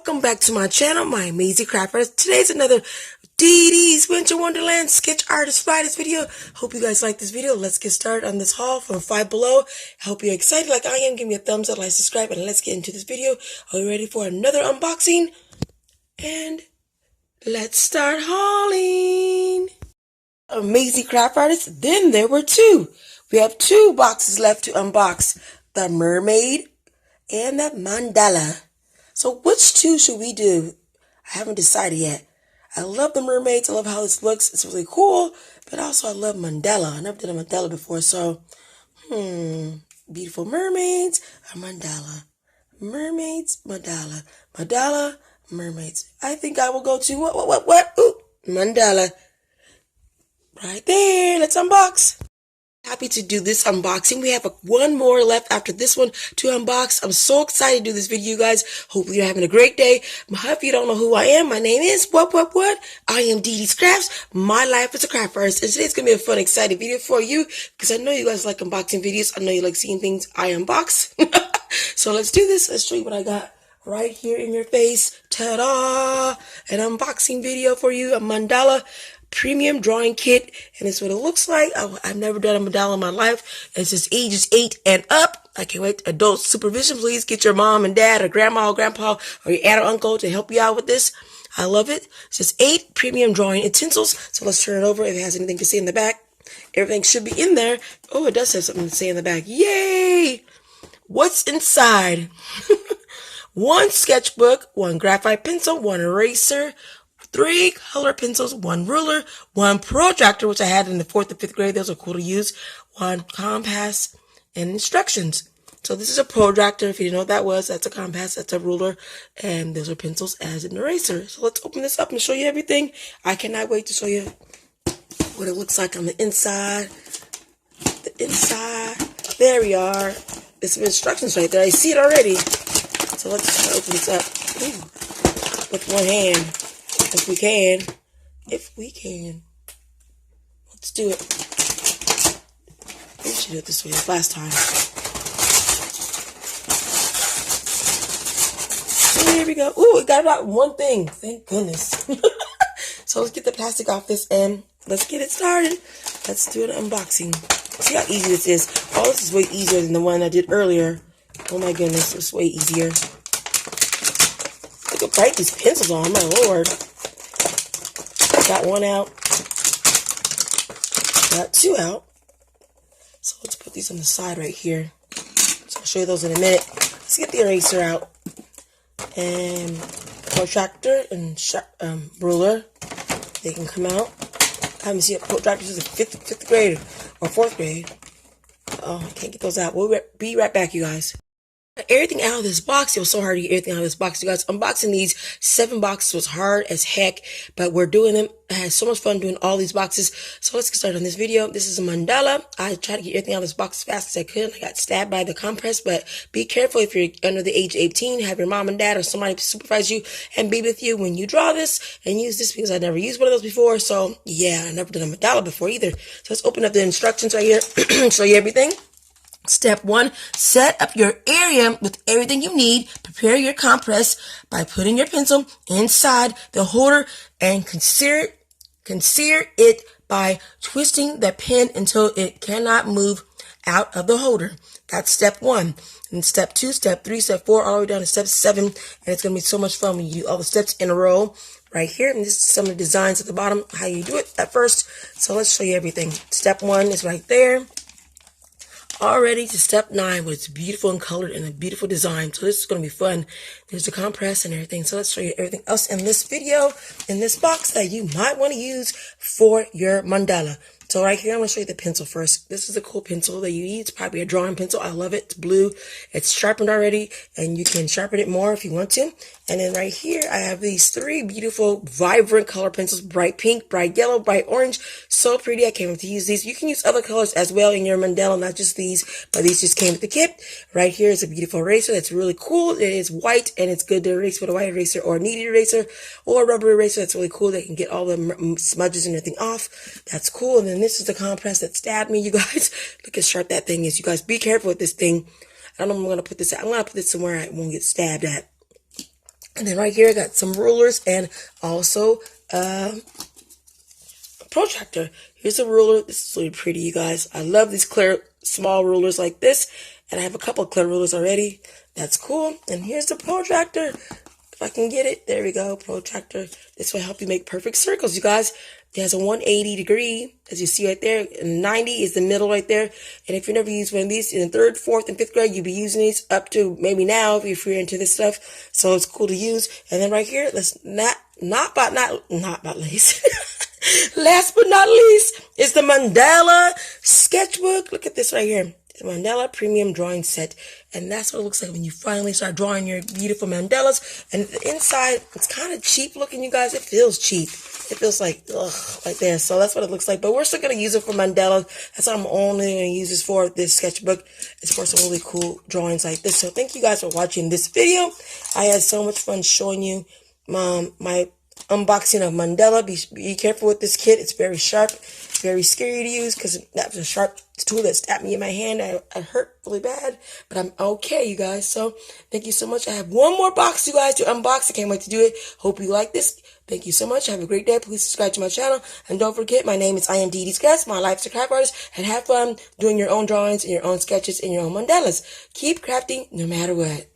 Welcome back to my channel, my amazing craft artist. Today's another Dee Dee's Winter Wonderland Sketch Artist Fridays video. Hope you guys like this video. Let's get started on this haul from Five Below. I hope you're excited like I am. Give me a thumbs up, like, subscribe, and let's get into this video. Are you ready for another unboxing? And let's start hauling. Amazing craft artist. Then there were two. We have two boxes left to unbox. The mermaid and the mandala. So which two should we do? I haven't decided yet. I love the mermaids. I love how this looks. It's really cool. But also I love mandala. I never did a mandala before. So, beautiful mermaids or mandala? Mermaids, mandala. Mandala, mermaids. I think I will go to what? Ooh, mandala. Right there. Let's unbox. Happy to do this unboxing. We have one more left after this one to unbox. I'm so excited to do this video, you guys. Hopefully you're having a great day. If you don't know who I am, my name is what? I am Dee Dee's Crafts. My life is a craft artist. And today's going to be a fun, exciting video for you because I know you guys like unboxing videos. I know you like seeing things I unbox. So let's do this. Let's show you what I got right here in your face. Ta-da! An unboxing video for you. A mandala premium drawing kit, and it's what it looks like. I've never done a mandala in my life. It's just ages 8 and up. I can't wait. Adult supervision, please get your mom and dad or grandma or grandpa or your aunt or uncle to help you out with this. I love it. It says 8 premium drawing utensils. So let's turn it over if it has anything to say in the back. Everything should be in there. Oh, it does have something to say in the back. Yay! What's inside? 1 sketchbook, 1 graphite pencil, 1 eraser, 3 color pencils, 1 ruler, 1 protractor, which I had in the 4th and 5th grade. Those are cool to use. 1 compass and instructions. So this is a protractor. If you didn't know what that was, that's a compass, that's a ruler, and those are pencils as an eraser. So let's open this up and show you everything. I cannot wait to show you what it looks like on the inside. The inside. There we are. There's some instructions right there. I see it already. So let's try to open this up. Ooh. With one hand. If we can. Let's do it. We should do it this way as last time. So here we go. Ooh, we got about one thing. Thank goodness. So let's get the plastic off this and let's get it started. Let's do an unboxing. See how easy this is. Oh, this is way easier than the one I did earlier. Oh my goodness, it's way easier. Look how bright these pencils are, my lord. Got 1 out. Got 2 out. So let's put these on the side right here. So I'll show you those in a minute. Let's get the eraser out. And protractor and ruler. They can come out. I haven't seen a protractor since the 5th grade or 4th grade. Oh, I can't get those out. We'll be right back, you guys. Everything out of this box. It was so hard to get everything out of this box, you guys. Unboxing these 7 boxes was hard as heck, but we're doing them. I had so much fun doing all these boxes. So let's get started on this video. This is a mandala. I tried to get everything out of this box as fast as I could. I got stabbed by the compress, but be careful if you're under the age of 18. Have your mom and dad or somebody supervise you and be with you when you draw this and use this because I never used one of those before. So yeah, I never done a mandala before either. So let's open up the instructions right here. Show you everything. Step 1, set up your area with everything you need. Prepare your compress by putting your pencil inside the holder and conceal it by twisting the pen until it cannot move out of the holder. That's step 1. And step 2, step 3, step 4, all the way down to step 7. And it's going to be so much fun when you do all the steps in a row right here. And this is some of the designs at the bottom, how you do it at first. So let's show you everything. Step 1 is right there. Already to step 9, where it's beautiful and colored and a beautiful design. So this is going to be fun. There's the compress and everything. So let's show you everything else in this video, in this box that you might want to use for your mandala. So right here, I'm going to show you the pencil first. This is a cool pencil that you use. It's probably a drawing pencil. I love it. It's blue. It's sharpened already, and you can sharpen it more if you want to. And then right here, I have these 3 beautiful, vibrant color pencils. Bright pink, bright yellow, bright orange. So pretty. I can't wait to use these. You can use other colors as well in your mandala, not just these, but these just came with the kit. Right here is a beautiful eraser that's really cool. It is white, and it's good to erase with a white eraser or a kneaded eraser or a rubber eraser. That's really cool. They can get all the smudges and everything off. That's cool. And then this is the compress that stabbed me, you guys. Look how sharp that thing is. You guys, be careful with this thing. I don't know if I'm going to put this. I'm going to put this somewhere I won't get stabbed at. And then right here, I got some rulers and also a protractor. Here's a ruler. This is really pretty, you guys. I love these clear, small rulers like this. And I have a couple of clear rulers already. That's cool. And here's the protractor. If I can get it. There we go. Protractor. This will help you make perfect circles, you guys. It has a 180 degree, as you see right there. And 90 is the middle right there. And if you never used one of these in the 3rd, 4th, and 5th grade, you'll be using these up to maybe now if you're into this stuff. So it's cool to use. And then right here, let's not least. Last but not least is the Mandala sketchbook. Look at this right here. The Mandala Premium Drawing Set. And that's what it looks like when you finally start drawing your beautiful mandalas. And the inside, it's kind of cheap looking, you guys. It feels cheap. It feels like, ugh, like this. So that's what it looks like. But we're still going to use it for mandalas. That's what I'm only going to use this for, this sketchbook. It's for some really cool drawings like this. So thank you guys for watching this video. I had so much fun showing you my unboxing of Mandala. Be careful with this kit. It's very sharp, very scary to use because that was a sharp tool that stabbed me in my hand. I hurt really bad, but I'm okay, you guys. So thank you so much. I have one more box, you guys, to unbox. I can't wait to do it. Hope you like this. Thank you so much. Have a great day. Please subscribe to my channel. And don't forget, my name is Dee Dee Scratch. My life's a craft artist. And have fun doing your own drawings and your own sketches and your own mandalas. Keep crafting no matter what.